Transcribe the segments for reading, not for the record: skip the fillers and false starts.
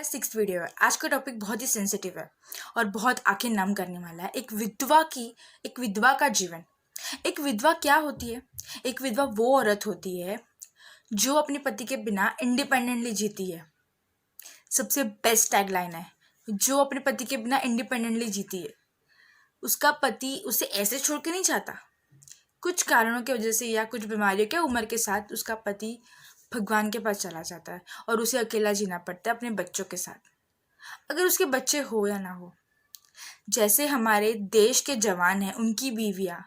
मेरा 6th video है। आज का टॉपिक बहुत ही सेंसिटिव है और बहुत आंखें नम करने वाला है। एक विधवा का जीवन। एक विधवा क्या होती है? एक विधवा वो औरत होती है जो अपने पति के बिना इंडिपेंडेंटली जीती है। सबसे बेस्ट टैगलाइन है, जो अपने पति के बिना इंडिपेंडेंटली जीती है। उसका पति उसे ऐसे छोड़ के नहीं जाता। कुछ कारणों की वजह से या कुछ बीमारियों के उम्र के साथ उसका पति भगवान के पास चला जाता है और उसे अकेला जीना पड़ता है अपने बच्चों के साथ, अगर उसके बच्चे हो या ना हो। जैसे हमारे देश के जवान हैं, उनकी बीवियाँ,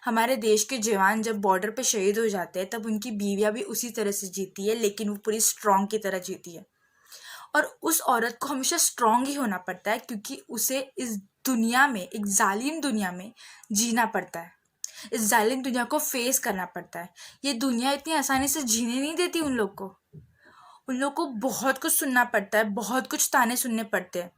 हमारे देश के जवान जब बॉर्डर पे शहीद हो जाते हैं तब उनकी बीवियाँ भी उसी तरह से जीती है, लेकिन वो पूरी स्ट्रॉन्ग की तरह जीती है। और उस औरत को हमेशा स्ट्रॉन्ग ही होना पड़ता है क्योंकि उसे इस दुनिया में, एक जालिम दुनिया में जीना पड़ता है। इस जालिम दुनिया को फेस करना पड़ता है। ये दुनिया इतनी आसानी से जीने नहीं देती उन लोग को। उन लोग को बहुत कुछ सुनना पड़ता है, बहुत कुछ ताने सुनने पड़ते हैं।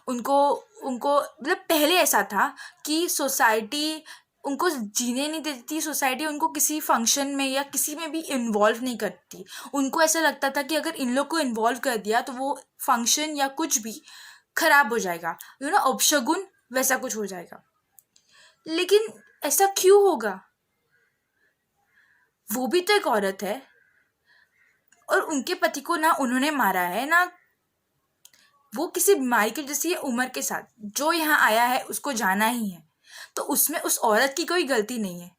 उनको उनको मतलब पहले ऐसा था कि सोसाइटी उनको जीने नहीं देती। सोसाइटी उनको किसी फंक्शन में या किसी में भी इन्वॉल्व नहीं करती। उनको ऐसा लगता था कि अगर इन लोग को इन्वॉल्व कर दिया तो वो फंक्शन या कुछ भी खराब हो जाएगा, अपशगुन वैसा कुछ हो जाएगा। लेकिन ऐसा क्यों होगा? वो भी तो एक औरत है और उनके पति को ना उन्होंने मारा है, ना वो किसी बीमारी की वजह से उम्र के साथ जो यहाँ आया है उसको जाना ही है, तो उसमें उस औरत की कोई गलती नहीं है।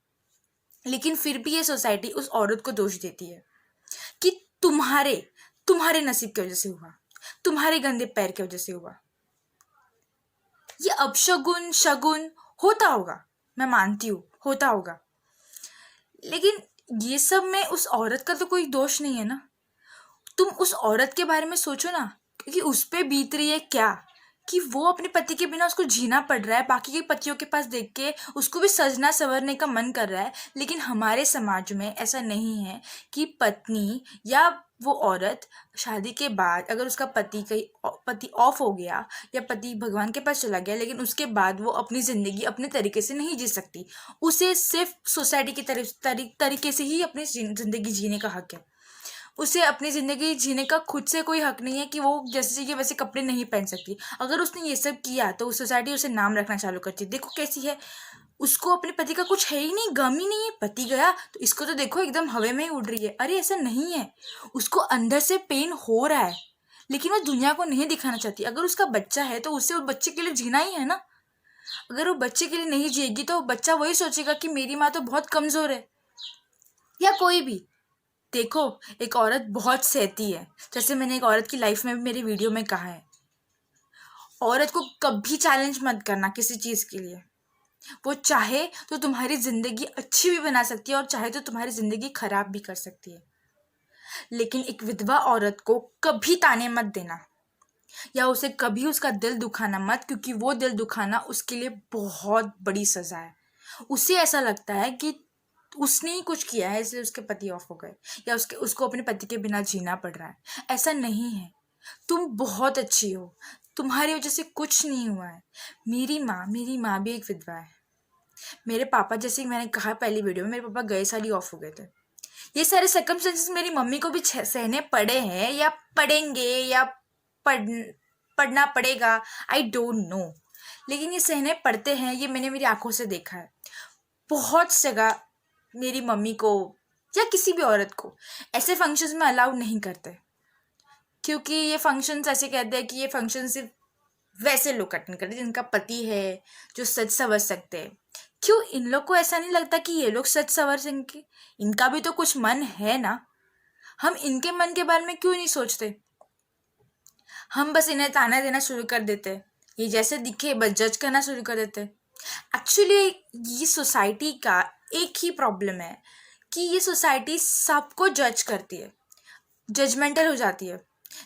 लेकिन फिर भी ये सोसाइटी उस औरत को दोष देती है कि तुम्हारे नसीब की वजह से हुआ, तुम्हारे गंदे पैर की वजह से हुआ। ये अपशगुन शगुन होता होगा, मैं मानती हूँ होता होगा, लेकिन ये सब में उस औरत का तो कोई दोष नहीं है ना। तुम उस औरत के बारे में सोचो ना, क्योंकि उस पे बीत रही है क्या कि वो अपने पति के बिना उसको जीना पड़ रहा है। बाकी के पतियों के पास देख के उसको भी सजना संवरने का मन कर रहा है, लेकिन हमारे समाज में ऐसा नहीं है कि पत्नी या वो औरत शादी के बाद अगर उसका पति ऑफ हो गया या पति भगवान के पास चला गया, लेकिन उसके बाद वो अपनी ज़िंदगी अपने तरीके से नहीं जी सकती। उसे सिर्फ सोसाइटी की तरीके से ही अपनी ज़िंदगी जीने का हक है। उसे अपनी ज़िंदगी जीने का खुद से कोई हक नहीं है कि वो जैसे चाहिए वैसे कपड़े नहीं पहन सकती। अगर उसने ये सब किया तो उस सोसाइटी उसे नाम रखना चालू करती है। देखो कैसी है, उसको अपने पति का कुछ है ही नहीं, गम ही नहीं है। पति गया तो इसको तो देखो एकदम हवा में ही उड़ रही है। अरे ऐसा नहीं है, उसको अंदर से पेन हो रहा है, लेकिन वो दुनिया को नहीं दिखाना चाहती। अगर उसका बच्चा है तो उसे उस बच्चे के लिए जीना ही है ना। अगर वो बच्चे के लिए नहीं जिएगी तो बच्चा वही सोचेगा कि मेरी माँ तो बहुत कमज़ोर है, या कोई भी। देखो, एक औरत बहुत सहती है। जैसे मैंने एक औरत की लाइफ में भी मेरी वीडियो में कहा है, औरत को कभी चैलेंज मत करना किसी चीज़ के लिए। वो चाहे तो तुम्हारी ज़िंदगी अच्छी भी बना सकती है और चाहे तो तुम्हारी ज़िंदगी खराब भी कर सकती है। लेकिन एक विधवा औरत को कभी ताने मत देना या उसे कभी उसका दिल दुखाना मत, क्योंकि वो दिल दुखाना उसके लिए बहुत बड़ी सज़ा है। उसे ऐसा लगता है कि उसने ही कुछ किया है इसलिए उसके पति ऑफ हो गए या उसको अपने पति के बिना जीना पड़ रहा है। ऐसा नहीं है, तुम बहुत अच्छी हो, तुम्हारी वजह से कुछ नहीं हुआ है। मेरी माँ भी एक विधवा है। मेरे पापा, जैसे मैंने कहा पहली वीडियो में, मेरे पापा गए साल ही ऑफ हो गए थे। ये सारे सर्कमस्टेंसेस मेरी मम्मी को भी सहने पड़े हैं या पड़ेंगे या पढ़ पढ़ना पड़ेगा, आई डोंट नो, लेकिन ये सहने पड़ते हैं। ये मैंने मेरी आंखों से देखा है। बहुत जगह मेरी मम्मी को या किसी भी औरत को ऐसे फंक्शंस में अलाउ नहीं करते, क्योंकि ये फंक्शंस ऐसे कहते हैं कि ये फंक्शन सिर्फ वैसे लोग अटेंड करते जिनका पति है, जो सच संवर सकते हैं। क्यों इन लोग को ऐसा नहीं लगता कि ये लोग सच संवर सकेंगे? इनका भी तो कुछ मन है ना। हम इनके मन के बारे में क्यों नहीं सोचते? हम बस इन्हें ताना देना शुरू कर देते, ये जैसे दिखे बस जज करना शुरू कर देते। एक्चुअली ये सोसाइटी का एक ही प्रॉब्लम है कि ये सोसाइटी सबको जज करती है, जजमेंटल हो जाती है।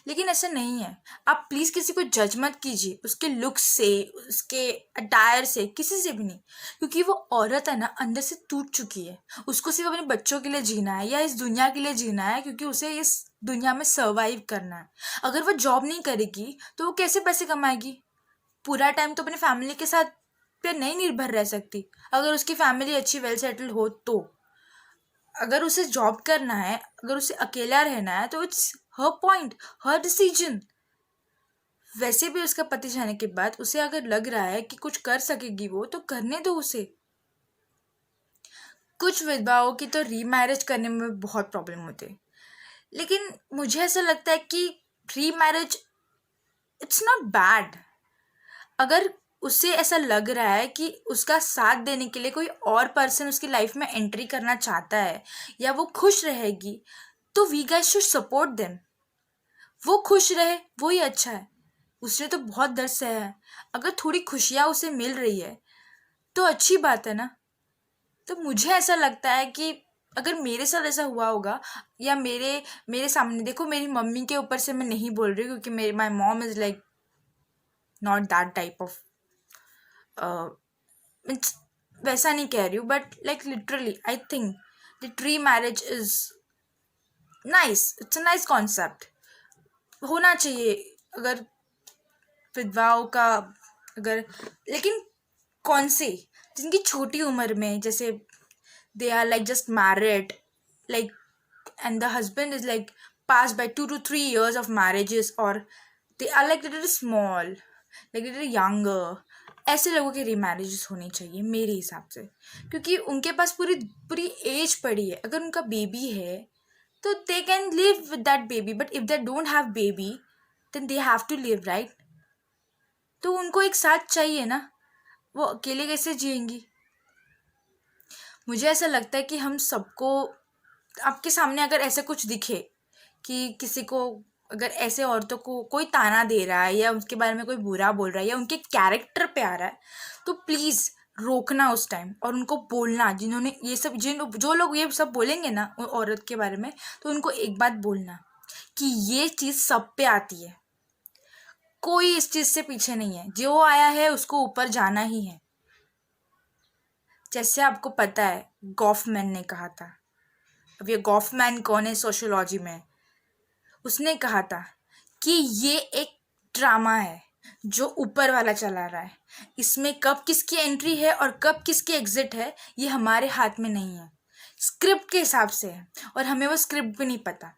लेकिन ऐसा नहीं है। आप प्लीज़ किसी को जज मत कीजिए उसके लुक्स से, उसके अटायर से, किसी से भी नहीं, क्योंकि वो औरत है ना, अंदर से टूट चुकी है। उसको सिर्फ अपने बच्चों के लिए जीना है या इस दुनिया के लिए जीना है, क्योंकि उसे इस दुनिया में सर्वाइव करना है। अगर वो जॉब नहीं करेगी तो वो कैसे पैसे कमाएगी? पूरा टाइम तो अपनी फैमिली के साथ पे नहीं निर्भर रह सकती। अगर उसकी फैमिली अच्छी वेल सेटल्ड हो तो। अगर उसे जॉब करना है, अगर उसे अकेला रहना है तो it's her point, her decision. वैसे भी उसका पति जाने के बाद उसे अगर लग रहा है कि कुछ कर सकेगी वो, तो करने दो उसे। कुछ विधवाओं की तो रीमैरिज करने में बहुत प्रॉब्लम होती है, लेकिन मुझे ऐसा लगता है कि रीमैरिज इट्स नॉट बैड। अगर उसे ऐसा लग रहा है कि उसका साथ देने के लिए कोई और पर्सन उसकी लाइफ में एंट्री करना चाहता है या वो खुश रहेगी, तो we guys should support them. वो खुश रहे, वो ही अच्छा है। उसने तो बहुत दर्द सहा है, अगर थोड़ी खुशियाँ उसे मिल रही है तो अच्छी बात है ना। तो मुझे ऐसा लगता है कि अगर मेरे साथ ऐसा हुआ होगा, या मेरे मेरे सामने देखो, मेरी मम्मी के ऊपर से मैं नहीं बोल रही, क्योंकि मेरी my mom is like not that type of, means वैसा नहीं कह रही हूँ, but like literally I think the tree marriage is nice, it's a nice concept, होना चाहिए। अगर विधवाओं का, अगर, लेकिन कौन से, जिनकी छोटी उम्र में, जैसे they are like just married, like, and the husband is like passed by 2 to 3 years of marriages, or they are like little small, like little younger, ऐसे लोगों की रीमैरिजेस होनी चाहिए मेरे हिसाब से, क्योंकि उनके पास पूरी पूरी एज पड़ी है। अगर उनका बेबी है तो they can live with that baby, but if they don't have baby then they have to live, right. तो उनको एक साथ चाहिए ना, वो अकेले कैसे जिएंगी। मुझे ऐसा लगता है कि हम सबको, आपके सामने अगर ऐसा कुछ दिखे कि किसी को, अगर ऐसे औरतों को कोई ताना दे रहा है या उनके बारे में कोई बुरा बोल रहा है या उनके कैरेक्टर पे आ रहा है, तो प्लीज़ रोकना उस टाइम और उनको बोलना। जिन्होंने ये सब, जो लोग ये सब बोलेंगे ना औरत के बारे में, तो उनको एक बात बोलना कि ये चीज़ सब पे आती है, कोई इस चीज़ से पीछे नहीं है, जो आया है उसको ऊपर जाना ही है। जैसे आपको पता है गॉफमैन ने कहा था, अब ये गॉफमैन कौन है सोशियोलॉजी में, उसने कहा था कि ये एक ड्रामा है जो ऊपर वाला चला रहा है, इसमें कब किसकी एंट्री है और कब किसकी एग्जिट है ये हमारे हाथ में नहीं है, स्क्रिप्ट के हिसाब से है, और हमें वो स्क्रिप्ट भी नहीं पता।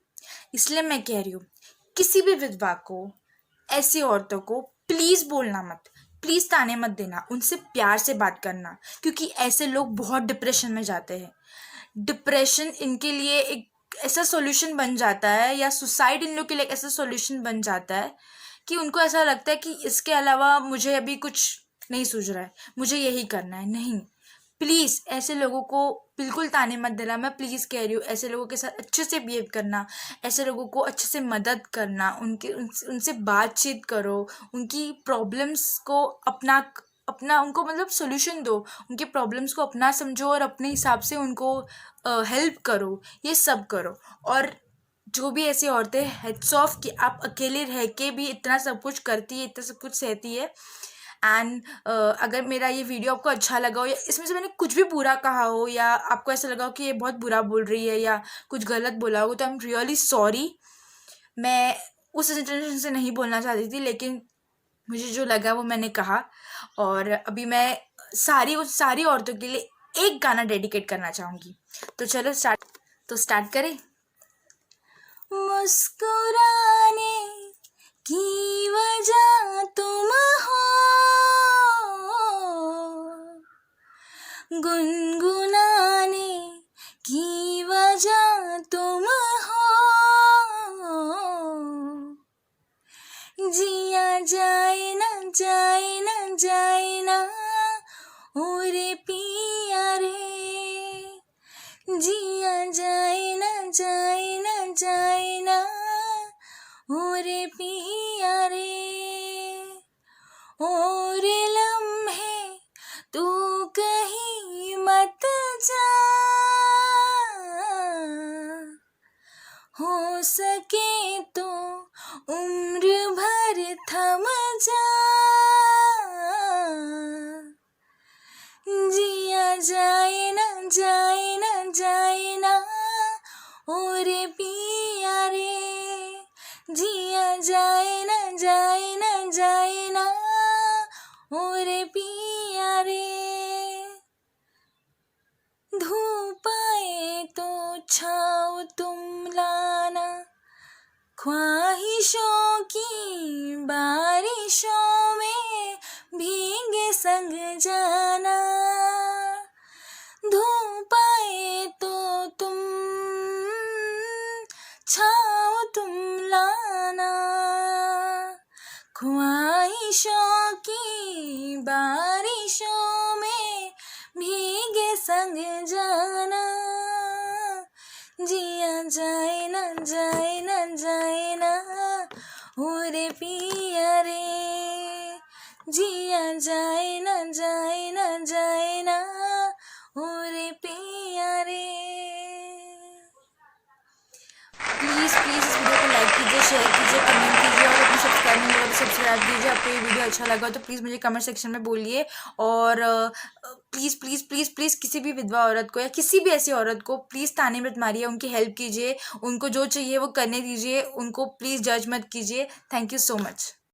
इसलिए मैं कह रही हूँ, किसी भी विधवा को, ऐसी औरतों को प्लीज़ बोलना मत, प्लीज़ ताने मत देना, उनसे प्यार से बात करना, क्योंकि ऐसे लोग बहुत डिप्रेशन में जाते हैं। डिप्रेशन इनके लिए एक ऐसा सॉल्यूशन बन जाता है, या सुसाइड इन लोग के लिए एक ऐसा सॉल्यूशन बन जाता है कि उनको ऐसा लगता है कि इसके अलावा मुझे अभी कुछ नहीं सूझ रहा है, मुझे यही करना है। नहीं, प्लीज़ ऐसे लोगों को बिल्कुल ताने मत देना। मैं प्लीज़ कह रही हूँ, ऐसे लोगों के साथ अच्छे से बिहेव करना, ऐसे लोगों को अच्छे से मदद करना, उनसे बातचीत करो, उनकी प्रॉब्लम्स को अपना अपना उनको मतलब सोल्यूशन दो, उनके प्रॉब्लम्स को अपना समझो और अपने हिसाब से उनको हेल्प करो, ये सब करो। और जो भी ऐसी औरतें, हेड्स ऑफ कि आप अकेले रह के भी इतना सब कुछ करती है, इतना सब कुछ सहती है। एंड अगर मेरा ये वीडियो आपको अच्छा लगा हो, या इसमें से मैंने कुछ भी बुरा कहा हो, या आपको ऐसा लगा हो कि ये बहुत बुरा बोल रही है या कुछ गलत बोला हो, तो आई एम रियली सॉरी। मैं उस इंटेंशन से नहीं बोलना चाहती थी, लेकिन मुझे जो लगा वो मैंने कहा। और अभी मैं उस सारी औरतों के लिए एक गाना डेडिकेट करना चाहूँगी। तो चलो स्टार्ट करें। मुस्कुराने की वजह तुम हो, गुनगुनाने की वजह तुम हो, जिया जाए ना जाए ना जाए ना ओरे पिया रे, जिया जाए ना जाए ना जाए ना ओरे पिया रे, ओरे लम्हे तू कहीं मत जा, हो सके तो उम्र भर थम जा, जिया जाए ना जाए ना जाए ना ओरे पिया रे, जिया जाए ना जाए ना जाए ना ओरे पिया रे, धूप आए तो छाँव तुम लाना, ख्वाहिशों की बारी ख्वाहिशों में भीगे संग जाना, धूप आए तो तुम छाँव तुम लाना, ख्वाहिशों की बारिशों में भीगे संग जाना, जिया जाए न जाए न जाए ना ओरे पिया रे, जिया जाए न जाए न जाए ना ओरे पिया रे। प्लीज़ प्लीज़ इस वीडियो को लाइक कीजिए, शेयर कीजिए, कमेंट कीजिए और अपने सब्सक्राइब नहीं करा तो सब्सक्राइब कीजिए। आपको ये वीडियो अच्छा लगा तो प्लीज़ मुझे कमेंट सेक्शन में बोलिए। और प्लीज़ प्लीज़ प्लीज़ प्लीज़ किसी भी विधवा औरत को या किसी भी ऐसी औरत को प्लीज़ ताने मत मारिए, उनकी हेल्प कीजिए, उनको जो चाहिए वो करने दीजिए, उनको प्लीज़ जज मत कीजिए। Thank you so much.